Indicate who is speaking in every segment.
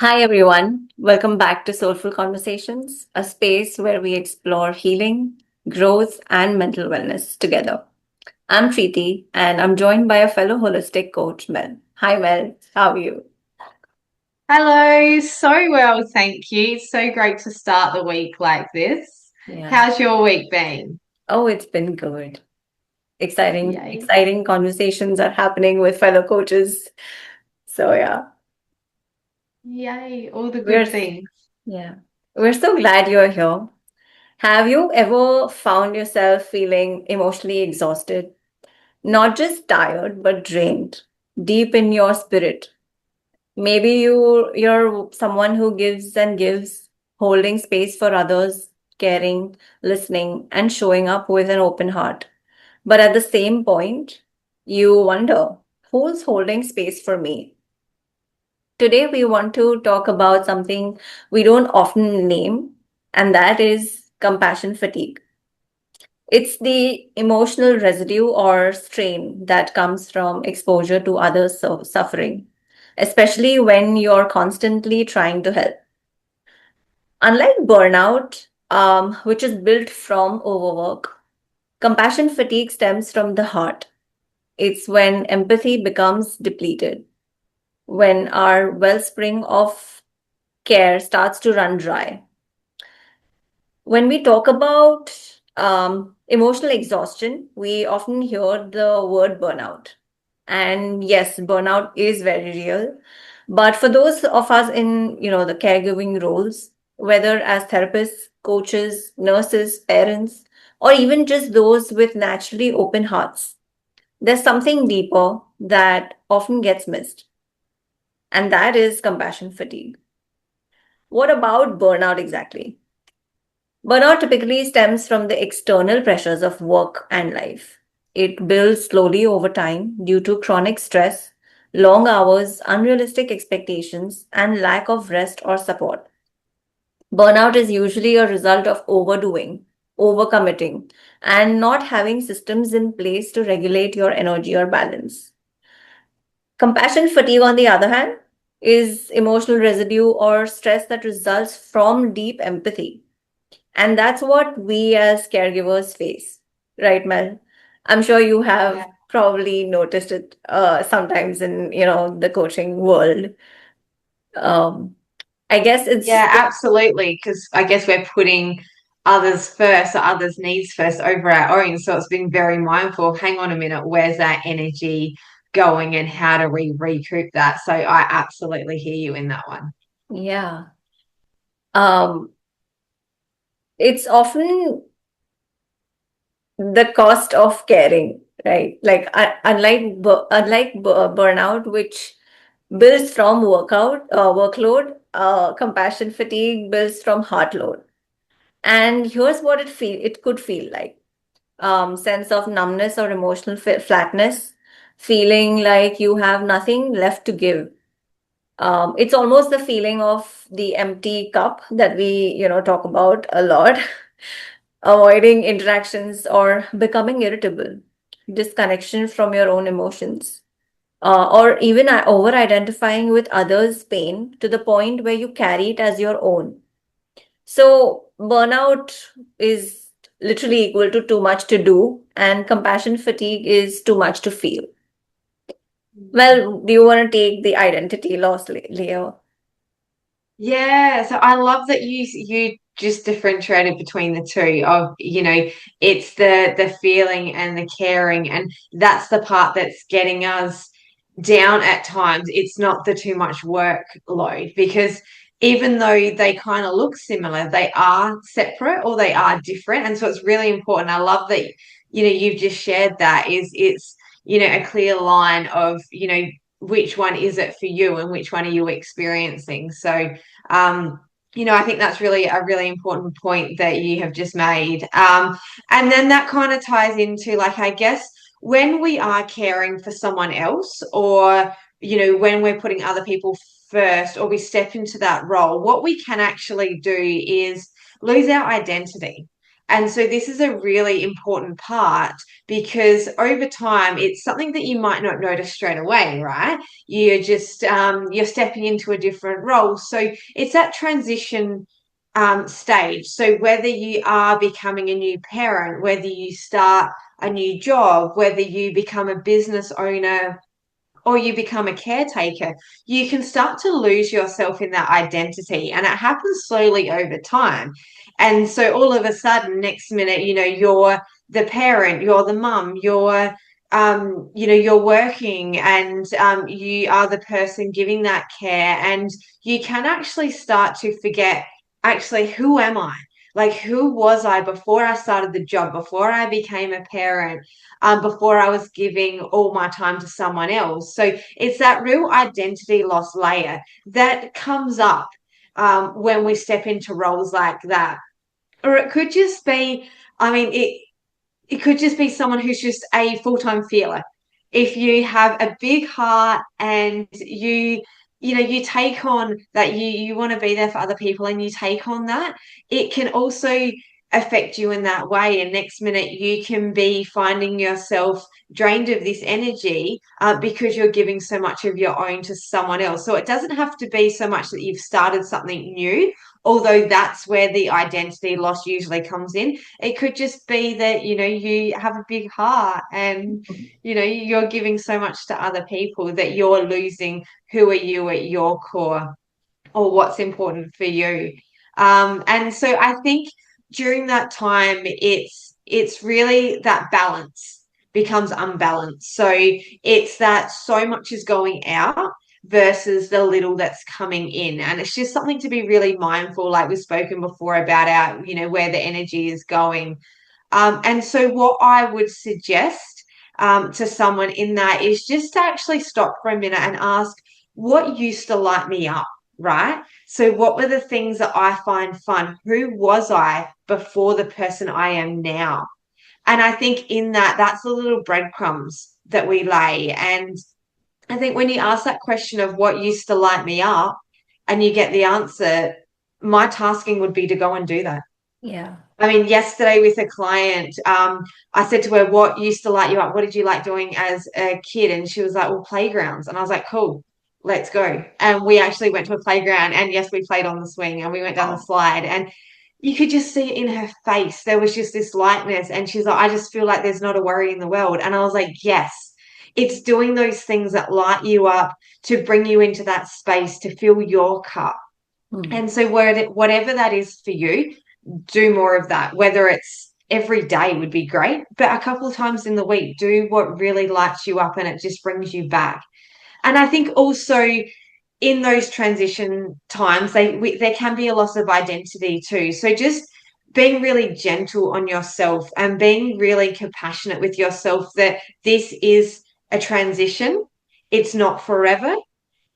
Speaker 1: Hi, everyone. Welcome back to Soulful Conversations, a space where we explore healing, growth, and mental wellness together. I'm Preeti, and I'm joined by a fellow holistic coach, Mel. Hi, Mel. How are you?
Speaker 2: Hello, so well, thank you. It's so great to start the week like this.
Speaker 1: Yeah.
Speaker 2: How's your week been?
Speaker 1: Oh, it's been good. Exciting,
Speaker 2: Yay.
Speaker 1: exciting conversations are happening with fellow coaches. So, yeah,
Speaker 2: Yay, all the
Speaker 1: we're,
Speaker 2: good things.
Speaker 1: yeah, we're so glad you're here. Have you ever found yourself feeling emotionally exhausted? Not just tired, but drained, deep in your spirit. Maybe you're someone who gives and gives, holding space for others, caring, listening, and showing up with an open heart. But at the same point, you wonder, who's holding space for me? Today we want to talk about something we don't often name, and that is compassion fatigue. It's the emotional residue or strain that comes from exposure to others' suffering, especially when you're constantly trying to help. Unlike burnout, which is built from overwork, compassion fatigue stems from the heart. It's when empathy becomes depleted, when our wellspring of care starts to run dry. When we talk about emotional exhaustion, we often hear the word burnout. And yes, burnout is very real. But for those of us in, the caregiving roles, whether as therapists, coaches, nurses, parents, or even just those with naturally open hearts, there's something deeper that often gets missed, and that is compassion fatigue. What about burnout exactly? Burnout typically stems from the external pressures of work and life. It builds slowly over time due to chronic stress, long hours, unrealistic expectations, and lack of rest or support. Burnout is usually a result of overdoing, overcommitting, and not having systems in place to regulate your energy or balance. Compassion fatigue, on the other hand, is emotional residue or stress that results from deep empathy, and that's what we as caregivers face, right, Mel? I'm sure you have
Speaker 2: Yeah.
Speaker 1: probably noticed it sometimes in, the coaching world. Um, I guess it's,
Speaker 2: Yeah, absolutely. Because I guess we're putting others first or others' needs first over our own. So it's been very mindful. Hang on a minute, where's that energy going and how do we recoup that? So I absolutely hear you in that one.
Speaker 1: yeah. Um, it's often the cost of caring, right? Like burnout, which builds from workload, compassion fatigue builds from heart load. And here's what it could feel like. Sense of numbness or emotional flatness, feeling like you have nothing left to give. It's almost the feeling of the empty cup that we, talk about a lot, avoiding interactions or becoming irritable, disconnection from your own emotions, or even over identifying with others' pain to the point where you carry it as your own. So, burnout is literally equal to too much to do, and compassion fatigue is too much to feel. Well, do you want to take the identity loss layer?
Speaker 2: Yeah, so I love that you just differentiated between the two of, it's the feeling and the caring, and that's the part that's getting us down at times. It's not the too much workload because even though they kind of look similar, they are separate or they are different. And so it's really important. I love that, you've just shared that it's, a clear line of, which one is it for you and which one are you experiencing. So um, I think that's really a really important point that you have just made. And then that kind of ties into, like, I guess, when we are caring for someone else, or, when we're putting other people first, or we step into that role, what we can actually do is lose our identity. And so this is a really important part because over time, it's something that you might not notice straight away, right? You're just you're stepping into a different role. So it's that transition stage. So whether you are becoming a new parent, whether you start a new job, whether you become a business owner or you become a caretaker, you can start to lose yourself in that identity. And it happens slowly over time. And so all of a sudden, next minute, you're the parent, you're the mum, you're working and you are the person giving that care. And you can actually start to forget, actually, who am I? Like, who was I before I started the job, before I became a parent? Before I was giving all my time to someone else. So it's that real identity loss layer that comes up when we step into roles like that. Or it could just be, I mean, it could just be someone who's just a full-time feeler. If you have a big heart and you take on that, you want to be there for other people and you take on that, it can also affect you in that way. And next minute you can be finding yourself drained of this energy because you're giving so much of your own to someone else. So it doesn't have to be so much that you've started something new, although that's where the identity loss usually comes in. It could just be that, you have a big heart and, you're giving so much to other people that you're losing who are you at your core or what's important for you. And so I think during that time, it's really that balance becomes unbalanced. So it's that so much is going out versus the little that's coming in. And it's just something to be really mindful, like we've spoken before about where the energy is going. And so what I would suggest to someone in that is just to actually stop for a minute and ask, what used to light me up, right? So what were the things that I find fun? Who was I before the person I am now? And I think in that, that's the little breadcrumbs that we lay. And I think when you ask that question of what used to light me up and you get the answer, my tasking would be to go and do that.
Speaker 1: Yeah.
Speaker 2: I mean, yesterday with a client, I said to her, what used to light you up? What did you like doing as a kid? And she was like, well, playgrounds. And I was like, cool, let's go. And we actually went to a playground. And yes, we played on the swing and we went down the
Speaker 1: Wow.
Speaker 2: slide. And you could just see it in her face. There was just this lightness. And she's like, I just feel like there's not a worry in the world. And I was like, yes, it's doing those things that light you up to bring you into that space to fill your cup.
Speaker 1: Hmm.
Speaker 2: And so, whatever that is for you, do more of that. Whether it's every day would be great, but a couple of times in the week, do what really lights you up and it just brings you back. And I think also in those transition times, there can be a loss of identity too. So just being really gentle on yourself and being really compassionate with yourself that this is a transition. It's not forever.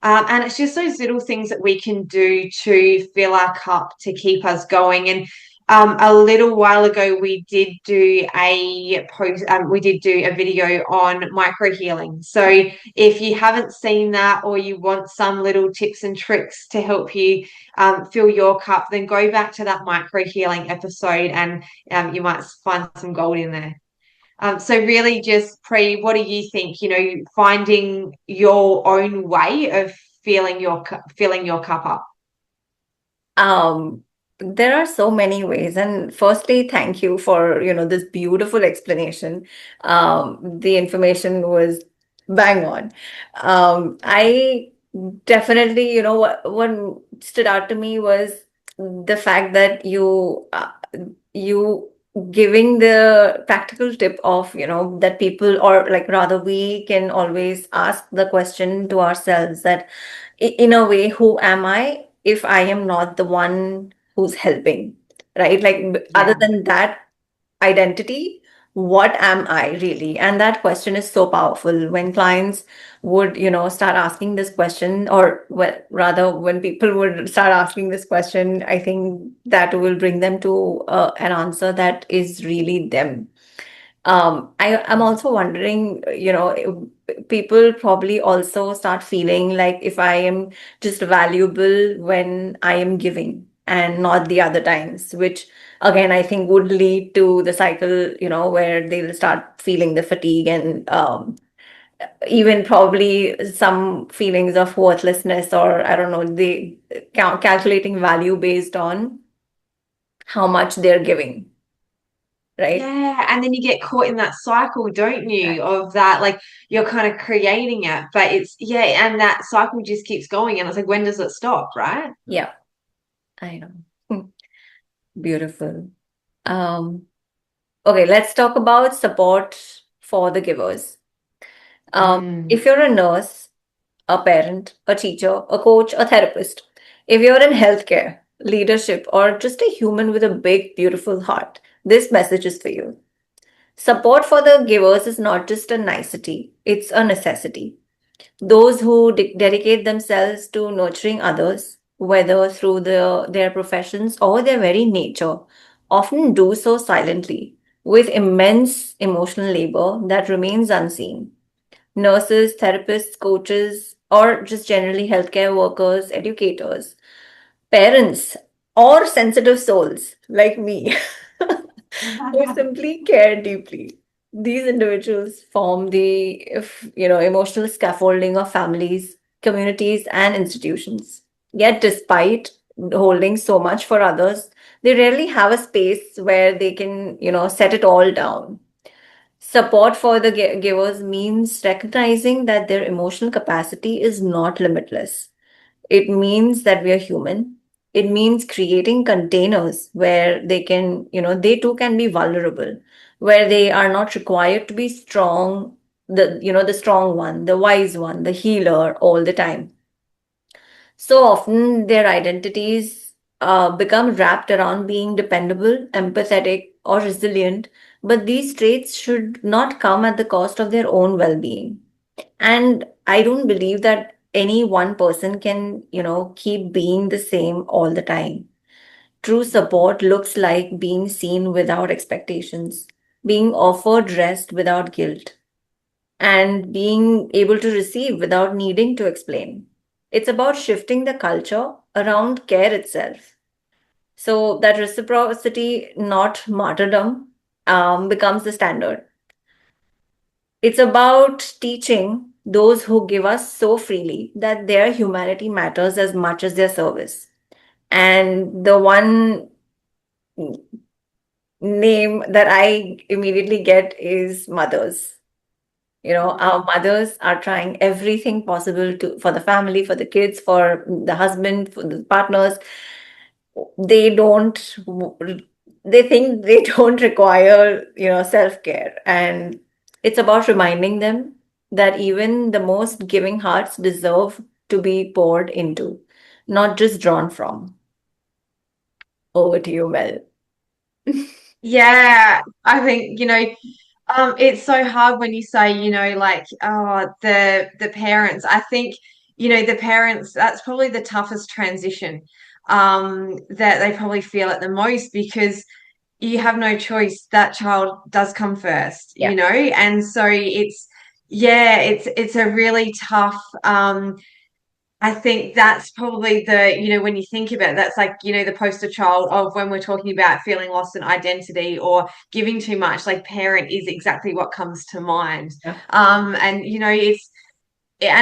Speaker 2: And it's just those little things that we can do to fill our cup to keep us going. And a little while ago, we did do a post. We did do a video on micro healing. So if you haven't seen that, or you want some little tips and tricks to help you fill your cup, then go back to that micro healing episode, and you might find some gold in there. So really just what do you think, finding your own way of filling your cup up?
Speaker 1: Um, there are so many ways. And firstly, thank you for, this beautiful explanation. The information was bang on. I definitely, what stood out to me was the fact that you giving the practical tip of, that people, or like rather we can always ask the question to ourselves that in a way, who am I if I am not the one who's helping, right? Like other
Speaker 2: Yeah.
Speaker 1: than that identity, what am I really? And that question is so powerful when clients would, start asking this question, or well, rather when people would start asking this question, I think that will bring them to an answer that is really them. I'm also wondering, people probably also start feeling like if I am just valuable when I am giving. and not the other times, which again I think would lead to the cycle, where they'll start feeling the fatigue and even probably some feelings of worthlessness, or I don't know, they calculating value based on how much they're giving, right?
Speaker 2: Yeah, and then you get caught in that cycle, don't you? Of that, like you're kind of creating it, but it's yeah, and that cycle just keeps going, and it's like, when does it stop, right?
Speaker 1: Yeah, I know. Beautiful. Um, okay, let's talk about support for the givers.
Speaker 2: Mm.
Speaker 1: If you're a nurse, a parent, a teacher, a coach, a therapist, if you're in healthcare, leadership, or just a human with a big, beautiful heart, this message is for you. Support for the givers is not just a nicety, it's a necessity. Those who dedicate themselves to nurturing others, whether through their professions or their very nature, often do so silently with immense emotional labor that remains unseen. Nurses, therapists, coaches, or just generally healthcare workers, educators, parents, or sensitive souls like me who simply care deeply. These individuals form the emotional scaffolding of families, communities, and institutions. Yet, despite holding so much for others, they rarely have a space where they can set it all down. Support for the givers means recognizing that their emotional capacity is not limitless. It means that we are human. It means creating containers where they too can be vulnerable, where they are not required to be strong, the strong one, the wise one, the healer all the time. So often their identities become wrapped around being dependable, empathetic, or resilient, but these traits should not come at the cost of their own well being. And I don't believe that any one person can, keep being the same all the time. True support looks like being seen without expectations, being offered rest without guilt, and being able to receive without needing to explain. It's about shifting the culture around care itself. So that reciprocity, not martyrdom, becomes the standard. It's about teaching those who give us so freely that their humanity matters as much as their service. And the one name that I immediately get is mothers. Our mothers are trying everything possible to for the family, for the kids, for the husband, for the partners. They don't they think they don't require self-care, and it's about reminding them that even the most giving hearts deserve to be poured into, not just drawn from. Over to you, Mel.
Speaker 2: Yeah, I think, it's so hard when you say, like, oh, the parents. I think, the parents, that's probably the toughest transition that they probably feel it the most because you have no choice. That child does come first,
Speaker 1: Yeah,
Speaker 2: and so yeah, it's a really tough I think that's probably when you think about it, that's like, the poster child of when we're talking about feeling lost in identity or giving too much, like parent is exactly what comes to mind.
Speaker 1: yeah,
Speaker 2: And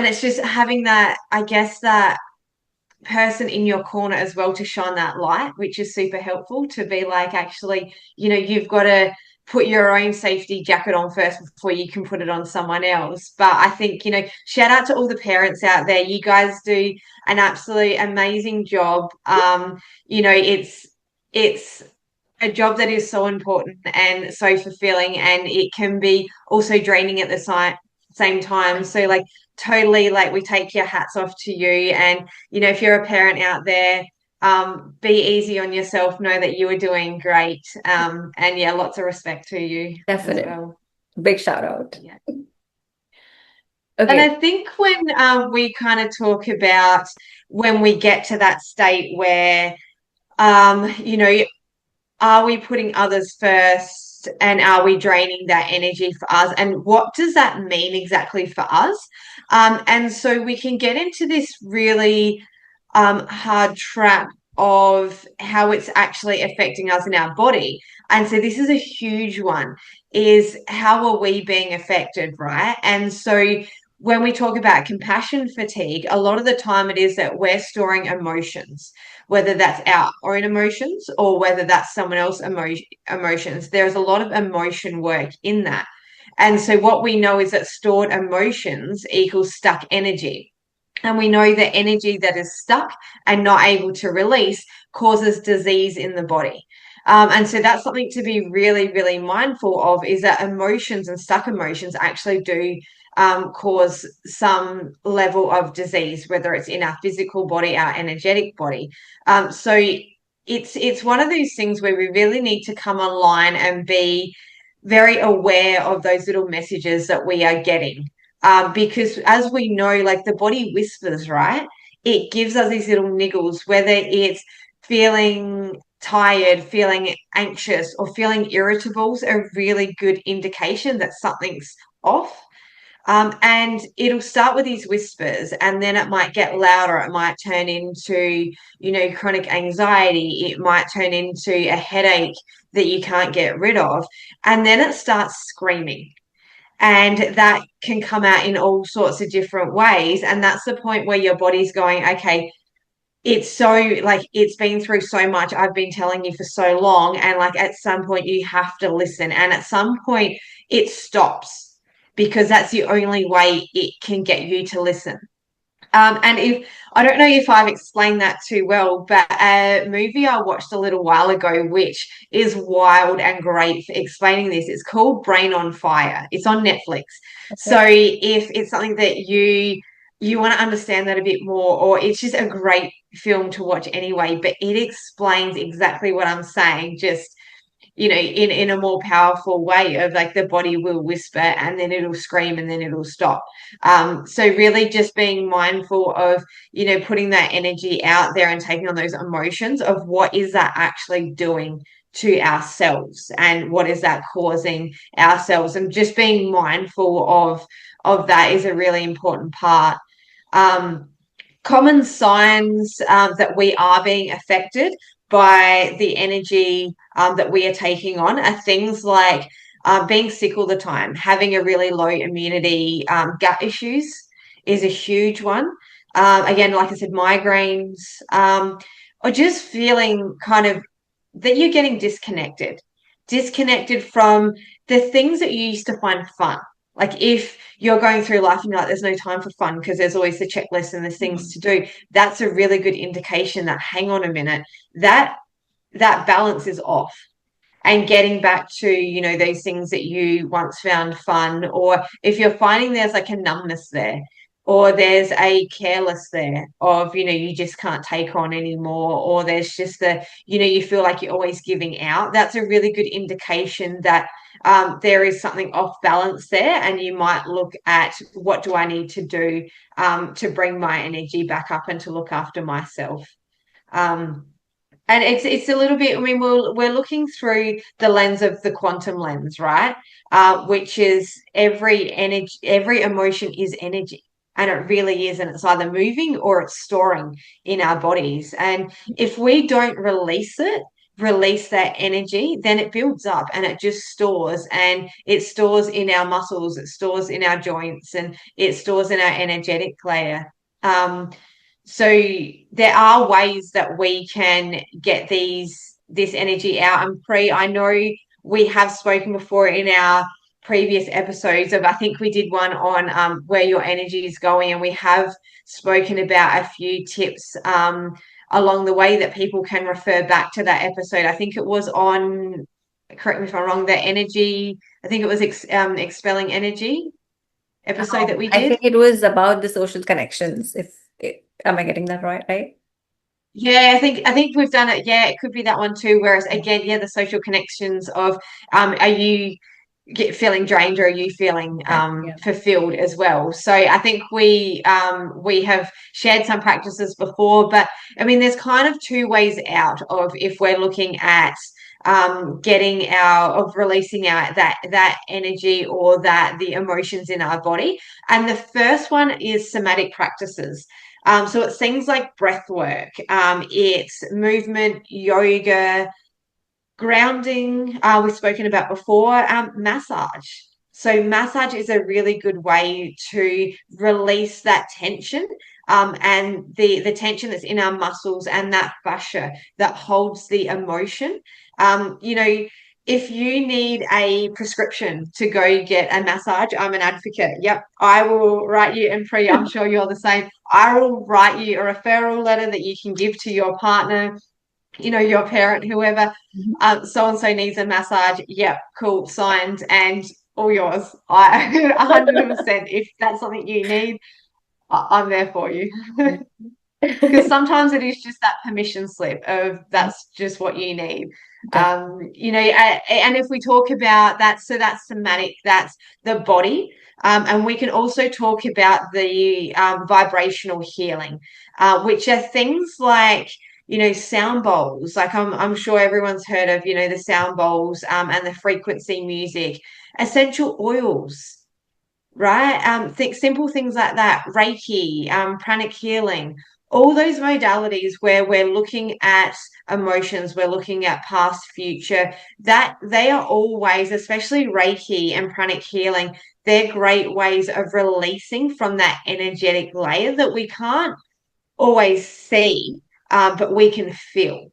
Speaker 2: it's just having that, I guess, that person in your corner as well to shine that light, which is super helpful to be like, actually, you've got to put your own safety jacket on first before you can put it on someone else. But I think, shout out to all the parents out there. You guys do an absolutely amazing job. It's a job that is so important and so fulfilling, and it can be also draining at the same time. So, like, totally, like, we take your hats off to you. And, if you're a parent out there, be easy on yourself. Know that you are doing great. And yeah, lots of respect to you as
Speaker 1: definitely.
Speaker 2: well.
Speaker 1: Big shout out.
Speaker 2: Yeah. And
Speaker 1: Okay.
Speaker 2: I think when we kind of talk about when we get to that state where, you know, are we putting others first and are we draining that energy for us? And what does that mean exactly for us? And so we can get into this really hard trap of how it's actually affecting us in our body. And so this is a huge one, is how are we being affected, right? And so when we talk about compassion fatigue, a lot of the time it is that we're storing emotions, whether that's our own emotions or whether that's someone else's emotions. There's a lot of emotion work in that. And so what we know is that stored emotions equals stuck energy. And we know that energy that is stuck and not able to release causes disease in the body. And so that's something to be really, really mindful of, is that emotions and stuck emotions actually do cause some level of disease, whether it's in our physical body, our energetic body. So it's one of those things where we really need to come online and be very aware of those little messages that we are getting. Because as we know, like the body whispers, right? It gives us these little niggles, whether it's feeling tired, feeling anxious, or feeling irritable is a really good indication that something's off. And it'll start with these whispers, and then it might get louder. It might turn into, chronic anxiety. It might turn into a headache that you can't get rid of. And then it starts screaming. And that can come out in all sorts of different ways. And that's the point where your body's going, okay, it's so like it's been through so much. I've been telling you for so long. And like at some point, you have to listen. And at some point, it stops because that's the only way it can get you to listen. And if I don't know if I've explained that too well, but a movie I watched a little while ago, which is wild and great for explaining this, it's called Brain on Fire. It's on Netflix. So
Speaker 1: Okay.
Speaker 2: if it's something that you want to understand that a bit more, or it's just a great film to watch anyway, but it explains exactly what I'm saying, just in a more powerful way of like the body will whisper and then it'll scream and then it'll stop. So really just being mindful of, putting that energy out there and taking on those emotions of what is that actually doing to ourselves and what is that causing ourselves, and just being mindful of that is a really important part. Um, Common signs that we are being affected by the energy that we are taking on are things like being sick all the time, having a really low immunity, gut issues is a huge one. Again, like I said, migraines, or just feeling kind of that you're getting disconnected from the things that you used to find fun. Like if you're going through life and you're like, there's no time for fun because there's always the checklist and there's things to do, that's a really good indication that, hang on a minute, that that balance is off. And getting back to, those things that you once found fun, or if you're finding there's like a numbness there, or there's a careless there of, you just can't take on anymore, or there's just you feel like you're always giving out, that's a really good indication that there is something off balance there, and you might look at, what do I need to do to bring my energy back up and to look after myself. Um, and it's a little bit. I mean, we're looking through the lens of the quantum lens, right? Which is every energy, every emotion is energy, and it really is, and it's either moving or it's storing in our bodies. And if we don't release that energy, then it builds up and it just stores, and it stores in our muscles, it stores in our joints, and it stores in our energetic layer. So there are ways that we can get this energy out. And I know we have spoken before in our previous episodes of, I think we did one on where your energy is going, and we have spoken about a few tips along the way that people can refer back to that episode. I think it was on, correct me if I'm wrong, the energy, I think it was expelling energy episode that we
Speaker 1: I
Speaker 2: did.
Speaker 1: think it was about the social connections. Am I getting that right? Right?
Speaker 2: Yeah, I think we've done it. Yeah, it could be that one too. Whereas again, yeah, the social connections of are you feeling drained, or are you feeling
Speaker 1: Right. Yeah.
Speaker 2: fulfilled as well? So I think we have shared some practices before, but I mean, there's kind of two ways out of, if we're looking at releasing out that energy, or that the emotions in our body. And the first one is somatic practices. So it's things like breath work, it's movement, yoga, grounding, we've spoken about before, massage. So massage is a really good way to release that tension, and the tension that's in our muscles and that fascia that holds the emotion. You know, if you need a prescription to go get a massage, I'm an advocate. Yep, I will write you, and Pri, I'm sure you're the same. I will write you a referral letter that you can give to your partner, your parent, whoever.
Speaker 1: Mhm.
Speaker 2: So and so needs a massage. Yep, cool, signed, and all yours. I 100%. If that's something you need, I'm there for you. Because sometimes it is just that permission slip of that's just what you need. And if we talk about that, so that's somatic, that's the body. And we can also talk about the vibrational healing, which are things like, sound bowls. Like I'm sure everyone's heard of, the sound bowls, and the frequency music, essential oils, right? Think simple things like that, Reiki, pranic healing, all those modalities where we're looking at emotions, we're looking at past, future, that they are all ways, especially Reiki and pranic healing, they're great ways of releasing from that energetic layer that we can't always see, but we can feel.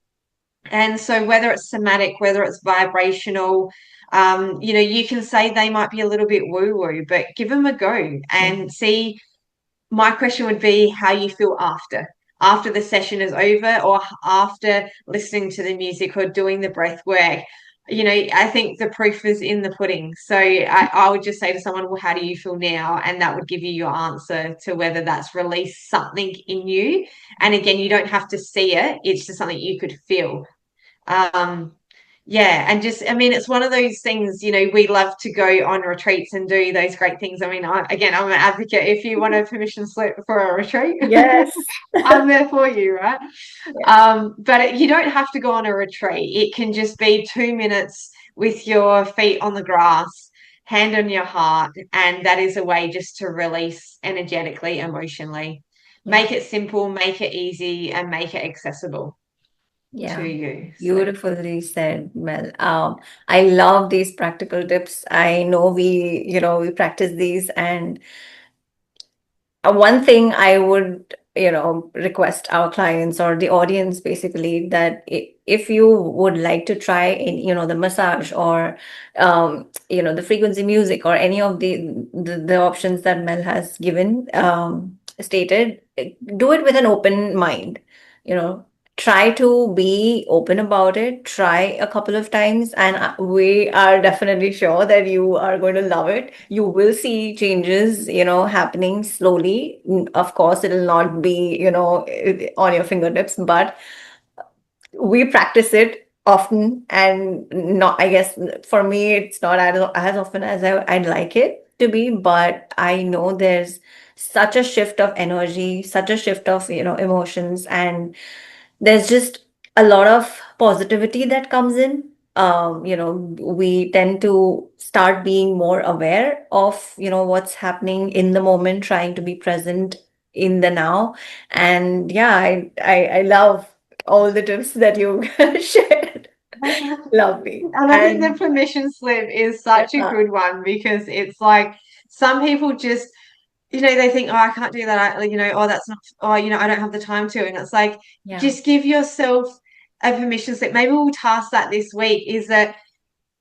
Speaker 2: And so, whether it's somatic, whether it's vibrational, you can say they might be a little bit woo woo, but give them a go
Speaker 1: Yeah.
Speaker 2: and see. My question would be how you feel after the session is over, or after listening to the music or doing the breath work. I think the proof is in the pudding. So I would just say to someone, well, how do you feel now? And that would give you your answer to whether that's released something in you. And again, you don't have to see it, it's just something you could feel. um, yeah, and just, I mean, it's one of those things, we love to go on retreats and do those great things. I mean, I'm an advocate. If you want a permission slip for a retreat,
Speaker 1: Yes.
Speaker 2: I'm there for you, right?
Speaker 1: Yeah.
Speaker 2: But you don't have to go on a retreat. It can just be 2 minutes with your feet on the grass, hand on your heart, and that is a way just to release energetically, emotionally.
Speaker 1: Yeah.
Speaker 2: Make it simple, make it easy, and make it accessible to
Speaker 1: Yeah.
Speaker 2: you. So.
Speaker 1: Beautifully said, Mel. I love these practical tips. I know we practice these, and one thing I would, request our clients or the audience basically that if you would like to try the massage or, the frequency music or any of the options that Mel has given, stated, do it with an open mind, you know. Try to be open about it. Try a couple of times, and we are definitely sure that you are going to love it. You will see changes, happening slowly. Of course, it'll not be, on your fingertips, but we practice it often, and not, I guess for me, it's not as often as I'd like it to be, but I know there's such a shift of energy, such a shift of, emotions, and there's just a lot of positivity that comes in. We tend to start being more aware of, what's happening in the moment, trying to be present in the now. And yeah, I love all the tips that you shared. Lovely.
Speaker 2: And I think the
Speaker 1: And
Speaker 2: permission slip is such a
Speaker 1: yeah,
Speaker 2: good one because it's like some people just, they think, oh, I can't do that. Oh, that's not, oh, I don't have the time to. And it's like,
Speaker 1: yeah,
Speaker 2: just give yourself a permission slip. Maybe we'll task that this week is that,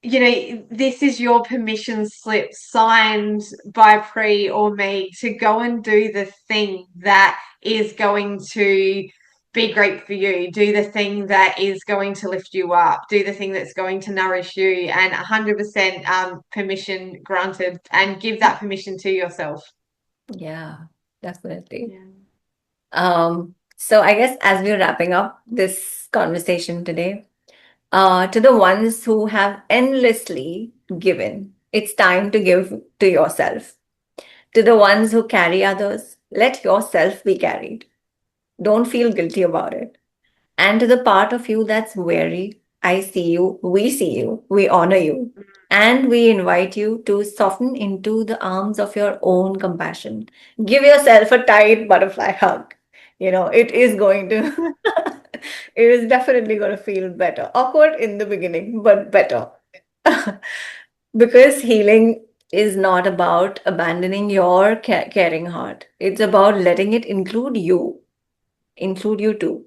Speaker 2: this is your permission slip signed by Pri or me to go and do the thing that is going to be great for you, do the thing that is going to lift you up, do the thing that's going to nourish you, and 100% permission granted, and give that permission to yourself.
Speaker 1: yeah, definitely.
Speaker 2: Yeah.
Speaker 1: So I guess as we're wrapping up this conversation today, to the ones who have endlessly given, it's time to give to yourself. To the ones who carry others, let yourself be carried. Don't feel guilty about it. And to the part of you that's weary, I see you, we honor you. And we invite you to soften into the arms of your own compassion. Give yourself a tight butterfly hug. It is going to, it is definitely going to feel better. Awkward in the beginning, but better. Because healing is not about abandoning your caring heart. It's about letting it include you too.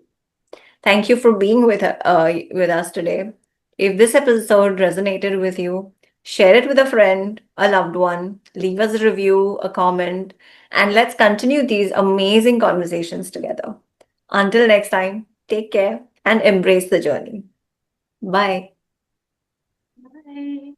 Speaker 1: Thank you for being with us today. If this episode resonated with you, share it with a friend, a loved one, leave us a review, a comment, and let's continue these amazing conversations together. Until next time, take care and embrace the journey. Bye.
Speaker 2: Bye.